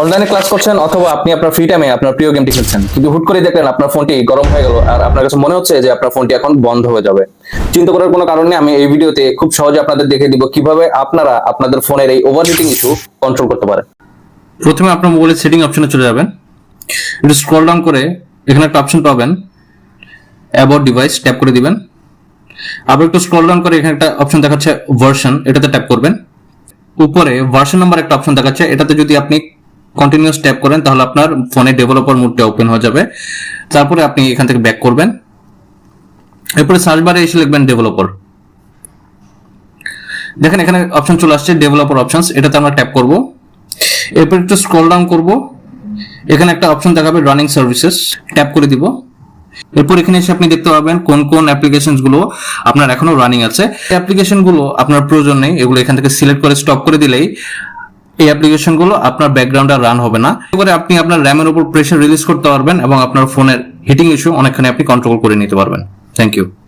অনলাইনে ক্লাস করছেন অথবা আপনি আপনার ফ্রি টাইমে আপনার প্রিয় গেমটি খেলছেন, কিন্তু হুট করে দেখলেন আপনার ফোনটি গরম হয়ে গেল আর আপনার কাছে মনে হচ্ছে যে আপনার ফোনটি এখন বন্ধ হয়ে যাবে। চিন্তা করার কোনো কারণ নেই, আমি এই ভিডিওতে খুব সহজে আপনাদের দেখিয়ে দিব কিভাবে আপনারা আপনাদের ফোনের এই ওভারহিটিং ইস্যু কন্ট্রোল করতে পারেন। প্রথমে আপনার মোবাইলের সেটিং অপশনে চলে যাবেন, একটু স্ক্রল ডাউন করে এখানে একটা অপশন পাবেন অ্যাবাউট ডিভাইস, ট্যাপ করে দিবেন। আবার একটু স্ক্রল ডাউন করে এখানে একটা অপশন দেখাচ্ছে ভার্সন, এটাতে ট্যাপ করবেন। উপরে ভার্সন নাম্বার একটা অপশন দেখাচ্ছে, এটাতে যদি আপনি কন্টিনিউয়াস ট্যাপ করেন তাহলে আপনার ফোনে ডেভেলপার মোডটা ওপেন হয়ে যাবে। তারপরে আপনি এখান থেকে ব্যাক করবেন, এরপরে সার্চ বারে এসে লিখবেন ডেভেলপার। দেখেন এখানে অপশন চলে আসছে ডেভেলপার অপশনস, এটাতে আমরা ট্যাপ করব। এরপর একটু স্ক্রল ডাউন করব, এখানে একটা অপশন দেখাবে রানিং সার্ভিসেস, ট্যাপ করে দিব। এরপর এখানে এসে আপনি দেখতে পাবেন কোন কোন অ্যাপ্লিকেশন গুলো আপনার এখনো রানিং আছে। এই অ্যাপ্লিকেশন গুলো আপনার প্রয়োজন নেই, এগুলো এখান থেকে সিলেক্ট করে স্টপ করে দিলেই এই অ্যাপ্লিকেশন গুলো আপনার ব্যাকগ্রাউন্ডে রান হবে না। এবারে আপনি আপনার র্যামের উপর প্রেসার রিলিজ করতে পারবেন এবং আপনার ফোনের হিটিং ইস্যু অনেকখানি আপনি কন্ট্রোল করে নিতে পারবেন। Thank you.